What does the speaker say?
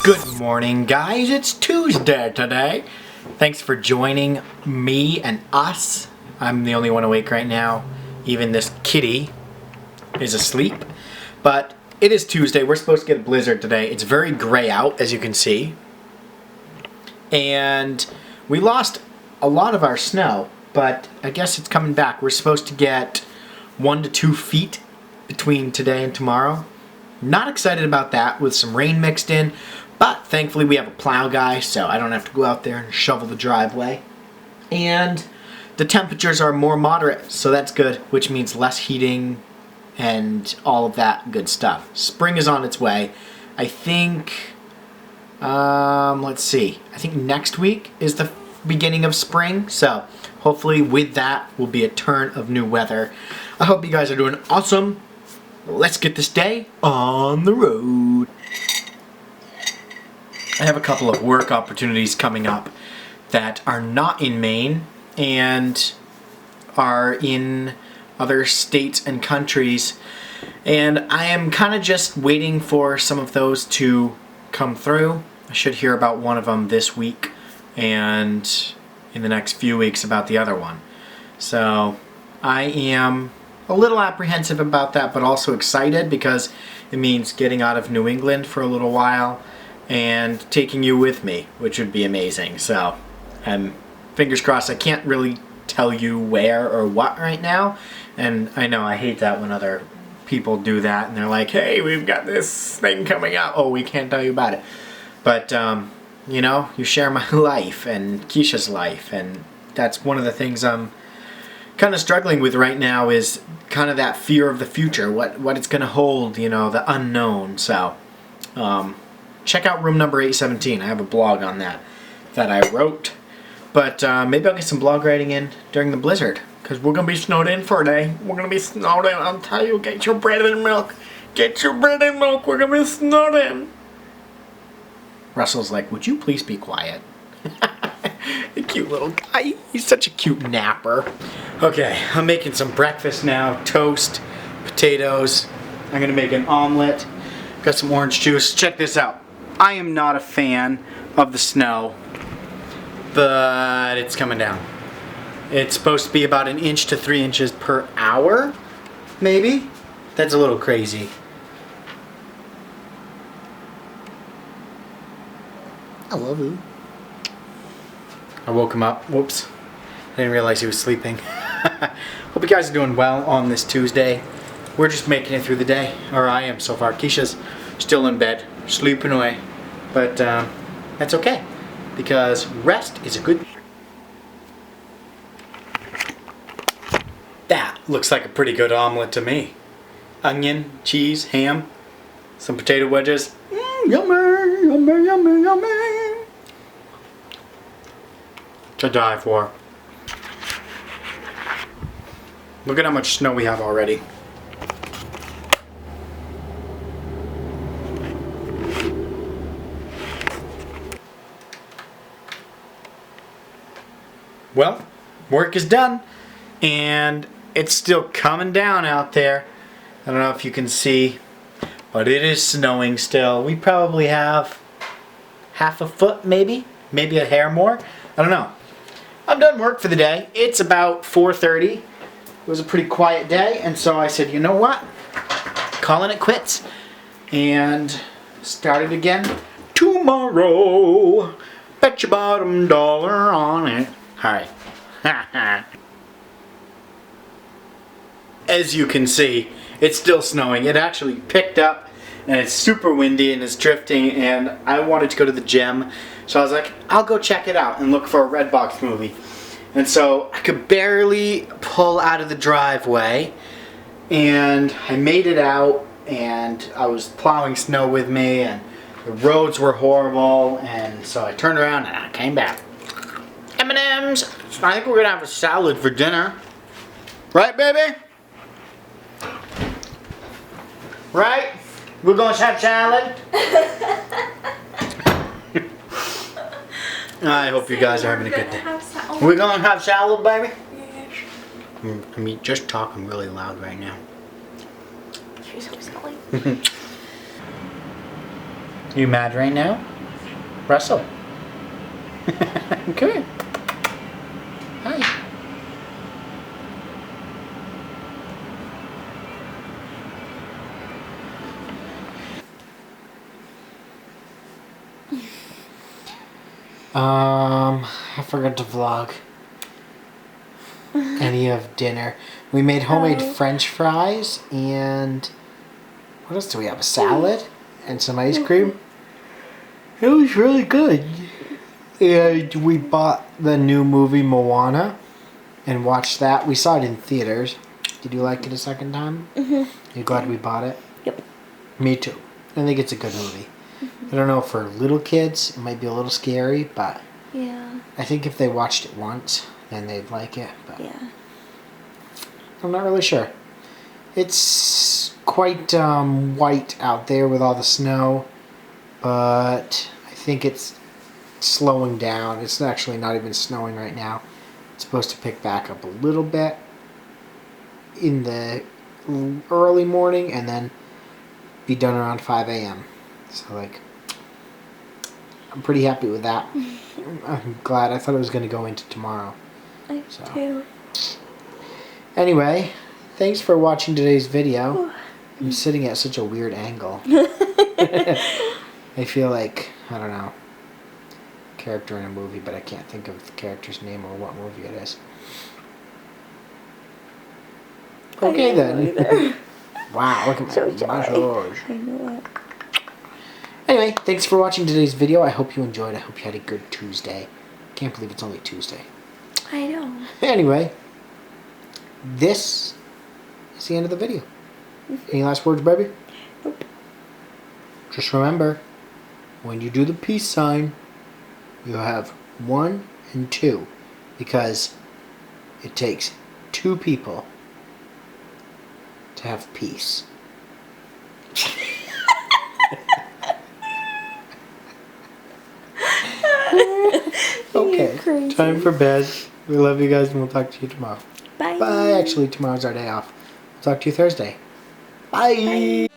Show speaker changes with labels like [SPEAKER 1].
[SPEAKER 1] Good morning, guys. It's Tuesday today. Thanks for joining me and us. I'm the only one awake right now. Even this kitty is asleep. But it is Tuesday. We're supposed to get a blizzard today. It's very gray out, as you can see. And we lost a lot of our snow, but I guess it's coming back. We're supposed to get 1 to 2 feet between today and tomorrow. Not excited about that with some rain mixed in. But thankfully we have a plow guy, so I don't have to go out there and shovel the driveway. And the temperatures are more moderate, so that's good, which means less heating and all of that good stuff. Spring is on its way. I think, let's see. I think next week is the beginning of spring, so hopefully with that will be a turn of new weather. I hope you guys are doing awesome. Let's get this day on the road. I have a couple of work opportunities coming up that are not in Maine and are in other states and countries, and I am kind of just waiting for some of those to come through. I should hear about one of them this week and in the next few weeks about the other one. So I am a little apprehensive about that, but also excited because it means getting out of New England for a little while and taking you with me, which would be amazing. So, fingers crossed. I can't really tell you where or what right now, and I know I hate that when other people do that, and they're like, hey, we've got this thing coming out. Oh, we can't tell you about it. But, you know, you share my life and Keisha's life, and that's one of the things I'm kind of struggling with right now is kind of that fear of the future, what it's going to hold, you know, the unknown. So, check out room number 817. I have a blog on that I wrote. But maybe I'll get some blog writing in during the blizzard, because we're going to be snowed in for a day. We're going to be snowed in. I'll tell you, get your bread and milk. Get your bread and milk. We're going to be snowed in. Russell's like, would you please be quiet? The cute little guy. He's such a cute napper. Okay, I'm making some breakfast now. Toast, potatoes. I'm going to make an omelet. Got some orange juice. Check this out. I am not a fan of the snow, but it's coming down. It's supposed to be about 1 inch to 3 inches per hour, maybe? That's a little crazy. I love you. I woke him up. Whoops. I didn't realize he was sleeping. Hope you guys are doing well on this Tuesday. We're just making it through the day, or I am so far. Keisha's still in bed, sleeping away. But that's okay, because rest is a good thing. That looks like a pretty good omelet to me. Onion, cheese, ham, some potato wedges. Yummy, yummy, yummy, yummy. To die for. Look at how much snow we have already. Well, work is done, and it's still coming down out there. I don't know if you can see, but it is snowing still. We probably have half a foot, maybe a hair more. I don't know. I'm done work for the day. It's about 4:30. It was a pretty quiet day, and so I said, you know what? Calling it quits, and started again tomorrow. Bet your bottom dollar on it. Alright. As you can see, it's still snowing. It actually picked up, and it's super windy and it's drifting, and I wanted to go to the gym, so I was like, I'll go check it out and look for a Redbox movie. And so I could barely pull out of the driveway, and I made it out, and I was plowing snow with me, and the roads were horrible, and so I turned around and I came back. M&M's. I think we're gonna have a salad for dinner. Right, baby? Right? We're gonna have salad? I hope you guys are having a good day. We're gonna have salad, baby? Yes. I mean, just talking really loud right now.
[SPEAKER 2] She's so silly. You mad right now? Russell. Come here. Hi.
[SPEAKER 1] I forgot to vlog any of dinner. We made homemade French fries and what else do we have? A salad and some ice cream. It was really good. And we bought the new movie Moana and watched that. We saw it in theaters. Did you like it a second time? Mm-hmm. You glad we bought it?
[SPEAKER 3] Yep.
[SPEAKER 1] Me too. I think it's a good movie. I don't know, for little kids, it might be a little scary, but
[SPEAKER 3] Yeah.
[SPEAKER 1] I think if they watched it once, then they'd like it. But
[SPEAKER 3] Yeah.
[SPEAKER 1] I'm not really sure. It's quite white out there with all the snow, but I think it's slowing down. It's actually not even snowing right now. It's supposed to pick back up a little bit in the early morning and then be done around 5 a.m. So, like, I'm pretty happy with that. I'm glad. I thought it was going to go into tomorrow.
[SPEAKER 3] I too.
[SPEAKER 1] Anyway, thanks for watching today's video. I'm sitting at such a weird angle. I feel like, I don't know, character in a movie, but I can't think of the character's name or what movie it is. Okay then. Wow, look at my
[SPEAKER 3] So sorry.
[SPEAKER 1] massage.
[SPEAKER 3] I know it.
[SPEAKER 1] Anyway, thanks for watching today's video. I hope you enjoyed. I hope you had a good Tuesday. Can't believe it's only Tuesday.
[SPEAKER 3] I know.
[SPEAKER 1] Anyway, this is the end of the video. Any last words, baby?
[SPEAKER 3] Nope.
[SPEAKER 1] Just remember, when you do the peace sign, you have 1 and 2, because it takes 2 people to have peace. Okay,
[SPEAKER 3] crazy.
[SPEAKER 1] time for bed. We love you guys and we'll talk to you tomorrow.
[SPEAKER 3] Bye.
[SPEAKER 1] Bye. Actually, tomorrow's our day off. We'll talk to you Thursday. Bye.
[SPEAKER 3] Bye.